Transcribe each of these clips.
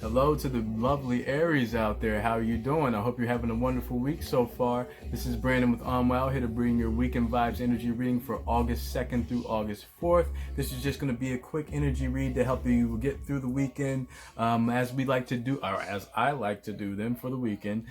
Hello to the lovely Aries out there. How are you doing? I hope you're having a wonderful week so far. This is Brandon with Wow, here to bring your weekend vibes energy reading for August 2nd through August 4th. This is just going to be a quick energy read to help you get through the weekend. As we like to do, or as I like to do them for the weekend,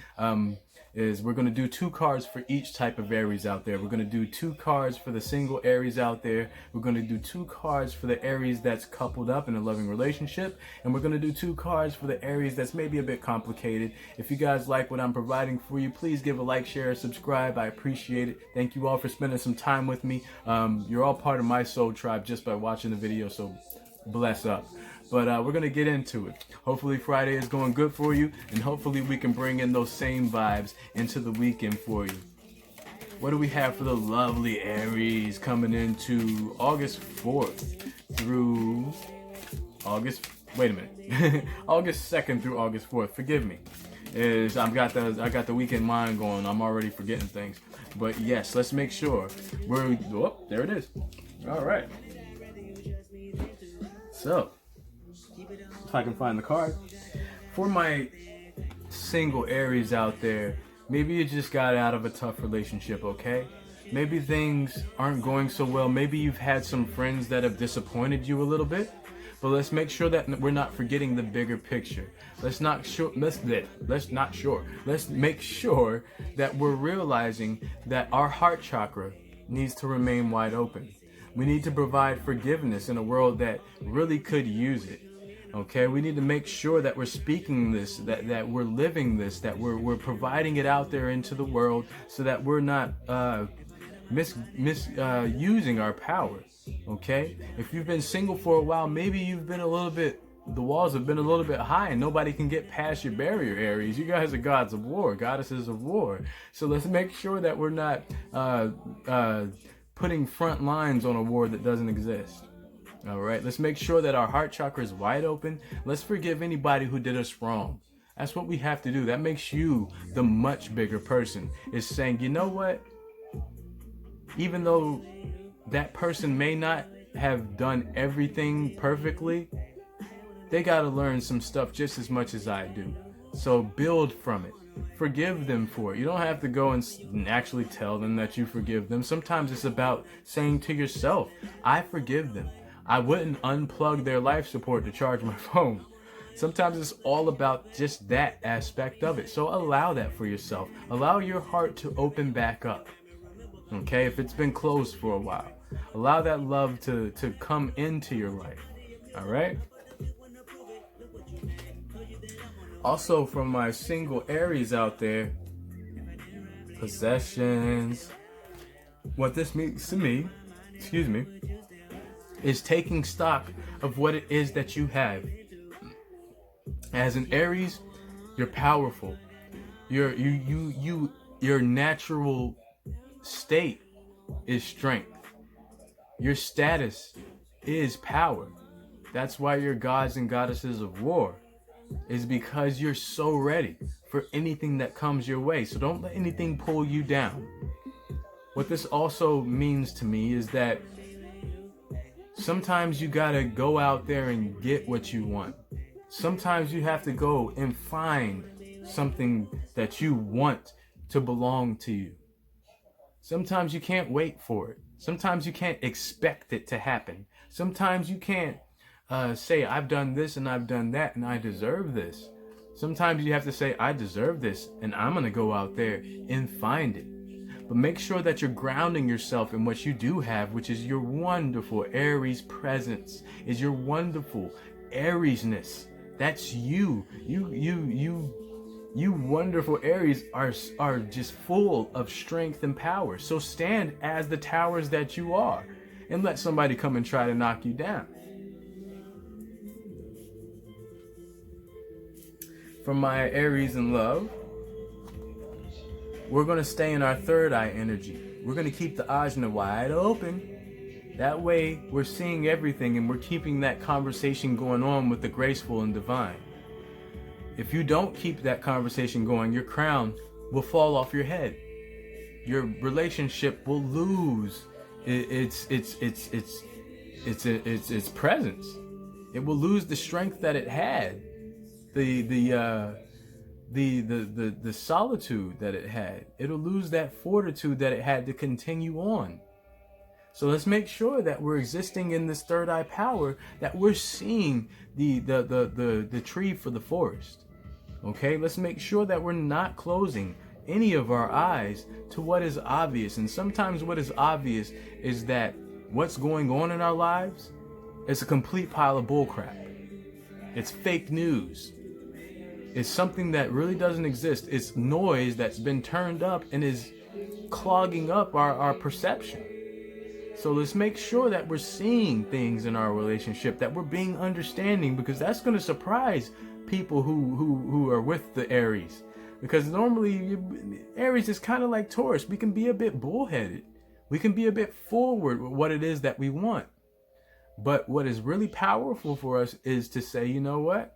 is we're going to do 2 cards for each type of Aries out there. We're going to do 2 cards for the single Aries out there. We're going to do 2 cards for the Aries that's coupled up in a loving relationship. And we're going to do 2 cards for the Aries that's maybe a bit complicated. If you guys like what I'm providing for you, please give a like, share, subscribe. I appreciate it. Thank you all for spending some time with me. You're all part of my soul tribe just by watching the video, so bless up. But we're going to get into it. Hopefully Friday is going good for you, and hopefully we can bring in those same vibes into the weekend for you. What do we have for the lovely Aries coming into August 4th through August, wait a minute, August 2nd through August 4th, forgive me. I got the weekend mind going. I'm already forgetting things. But yes, let's make sure there it is. All right. So, if I can find the card. For my single Aries out there, maybe you just got out of a tough relationship, okay? Maybe things aren't going so well. Maybe you've had some friends that have disappointed you a little bit. But let's make sure that we're not forgetting the bigger picture. Let's make sure that we're realizing that our heart chakra needs to remain wide open. We need to provide forgiveness in a world that really could use it. Okay, we need to make sure that we're speaking this, that we're living this, that we're providing it out there into the world, so that we're not misusing our power. Okay, if you've been single for a while, maybe you've been the walls have been a little bit high and nobody can get past your barrier, Aries. You guys are gods of war, goddesses of war. So let's make sure that we're not putting front lines on a war that doesn't exist. All right, let's make sure that our heart chakra is wide open. Let's forgive anybody who did us wrong. That's what we have to do. That makes you the much bigger person. Is saying, you know what? Even though that person may not have done everything perfectly, they got to learn some stuff just as much as I do. So build from it. Forgive them for it. You don't have to go and actually tell them that you forgive them. Sometimes it's about saying to yourself, I forgive them. I wouldn't unplug their life support to charge my phone. Sometimes it's all about just that aspect of it. So allow that for yourself. Allow your heart to open back up. Okay, if it's been closed for a while, allow that love to come into your life. All right. Also, from my single Aries out there, possessions. What this means to me, is taking stock of what it is that you have. As an Aries, you're powerful. Your natural state is strength. Your status is power. That's why you're gods and goddesses of war, is because you're so ready for anything that comes your way. So don't let anything pull you down. What this also means to me is that sometimes you gotta go out there and get what you want. Sometimes you have to go and find something that you want to belong to you. Sometimes you can't wait for it. Sometimes you can't expect it to happen. Sometimes you can't say, I've done this and I've done that and I deserve this. Sometimes you have to say, I deserve this and I'm going to go out there and find it. But make sure that you're grounding yourself in what you do have, which is your wonderful Aries presence, is your wonderful Ariesness. That's you. You wonderful Aries are just full of strength and power. So stand as the towers that you are and let somebody come and try to knock you down. For my Aries in love, we're going to stay in our third eye energy. We're going to keep the ajna wide open. That way we're seeing everything and we're keeping that conversation going on with the graceful and divine. If you don't keep that conversation going, your crown will fall off your head. Your relationship will lose its presence. It will lose the strength that it had. the the solitude that it had. It'll lose that fortitude that it had to continue on. So let's make sure that we're existing in this third eye power, that we're seeing the tree for the forest. Okay, let's make sure that we're not closing any of our eyes to what is obvious. And sometimes what is obvious is that what's going on in our lives is a complete pile of bullcrap. It's fake news. It's something that really doesn't exist. It's noise that's been turned up and is clogging up our perception. So let's make sure that we're seeing things in our relationship, that we're being understanding, because that's going to surprise people who are with the Aries. Because normally Aries is kind of like Taurus. We can be a bit bullheaded. We can be a bit forward with what it is that we want. But what is really powerful for us is to say, you know what?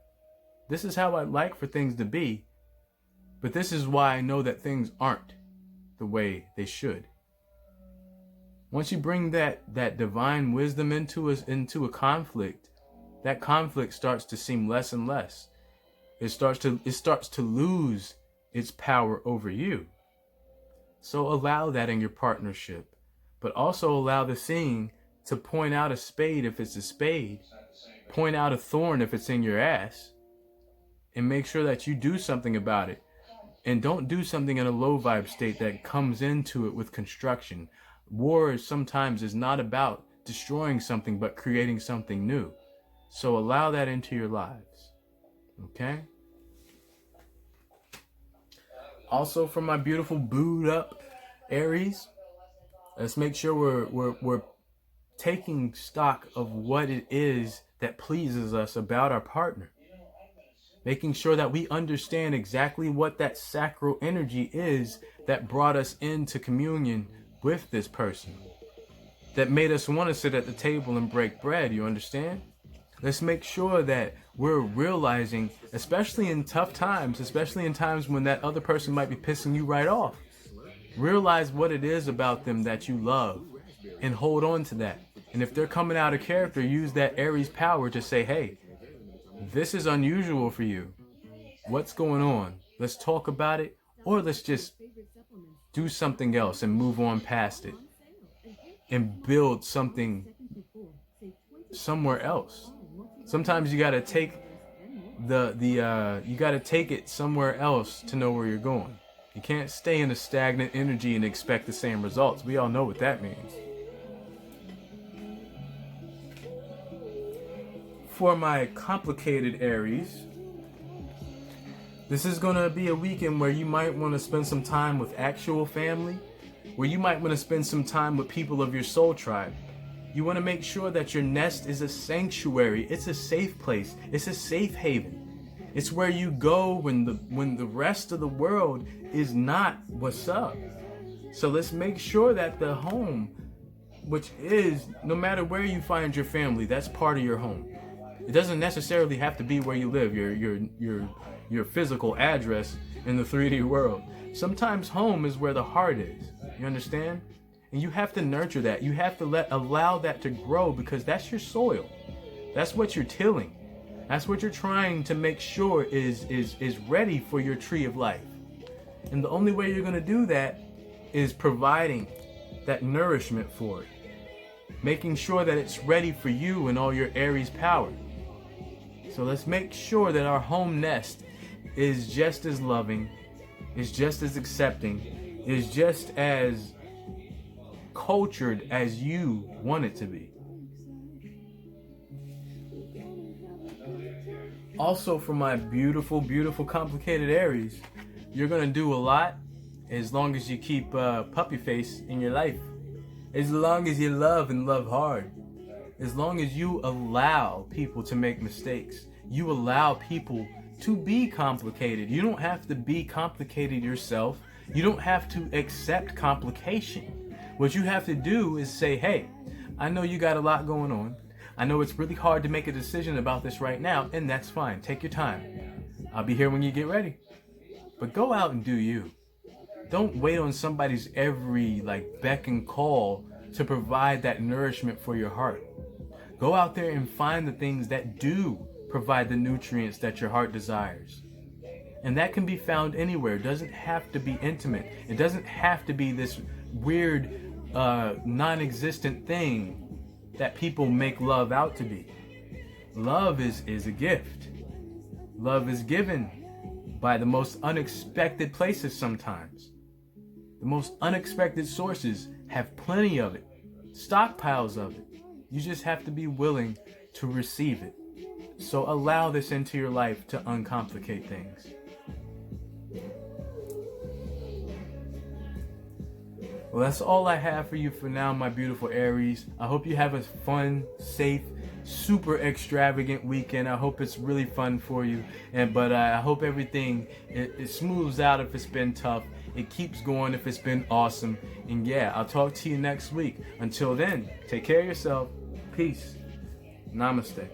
This is how I'd like for things to be. But this is why I know that things aren't the way they should. Once you bring that divine wisdom into a conflict, that conflict starts to seem less and less. It starts to lose its power over you. So allow that in your partnership, but also allow the seeing to point out a spade if it's a spade, point out a thorn if it's in your ass, and make sure that you do something about it. And don't do something in a low vibe state that comes into it with construction. War sometimes is not about destroying something, but creating something new. So allow that into your lives. Okay? Also, for my beautiful booed up Aries, let's make sure we're taking stock of what it is that pleases us about our partner. Making sure that we understand exactly what that sacral energy is that brought us into communion with this person, that made us want to sit at the table and break bread. You understand? Let's make sure that we're realizing, especially in tough times, especially in times when that other person might be pissing you right off, realize what it is about them that you love and hold on to that. And if they're coming out of character, use that Aries power to say, hey, this is unusual for you. What's going on? Let's talk about it, or let's just do something else and move on past it and build something somewhere else. Sometimes you got to take you got to take it somewhere else to know where you're going. You can't stay in a stagnant energy and expect the same results. We all know what that means. For my complicated Aries, this is going to be a weekend where you might want to spend some time with actual family, where you might want to spend some time with people of your soul tribe. You want to make sure that your nest is a sanctuary. It's a safe place. It's a safe haven. It's where you go when the rest of the world is not what's up. So let's make sure that the home, which is, no matter where you find your family, that's part of your home. It doesn't necessarily have to be where you live, your physical address in the 3D world. Sometimes home is where the heart is. You understand? And you have to nurture that. You have to allow that to grow, because that's your soil. That's what you're tilling. That's what you're trying to make sure is ready for your tree of life. And the only way you're going to do that is providing that nourishment for it. Making sure that it's ready for you and all your Aries power. So let's make sure that our home nest is just as loving, is just as accepting, is just as cultured as you want it to be. Also, for my beautiful, beautiful, complicated Aries, you're going to do a lot as long as you keep puppy face in your life. As long as you love and love hard. As long as you allow people to make mistakes. You allow people to be complicated. You don't have to be complicated yourself. You don't have to accept complication. What you have to do is say, hey, I know you got a lot going on. I know it's really hard to make a decision about this right now, and that's fine. Take your time. I'll be here when you get ready. But go out and do you. Don't wait on somebody's every beck and call to provide that nourishment for your heart. Go out there and find the things that do provide the nutrients that your heart desires. And that can be found anywhere. It doesn't have to be intimate. It doesn't have to be this weird, non-existent thing that people make love out to be. Love is a gift. Love is given by the most unexpected places sometimes. The most unexpected sources have plenty of it, stockpiles of it. You just have to be willing to receive it. So allow this into your life to uncomplicate things. Well, that's all I have for you for now, my beautiful Aries. I hope you have a fun, safe, super extravagant weekend. I hope it's really fun for you. But I hope everything it smooths out if it's been tough. It keeps going if it's been awesome. And yeah, I'll talk to you next week. Until then, take care of yourself. Peace. Namaste.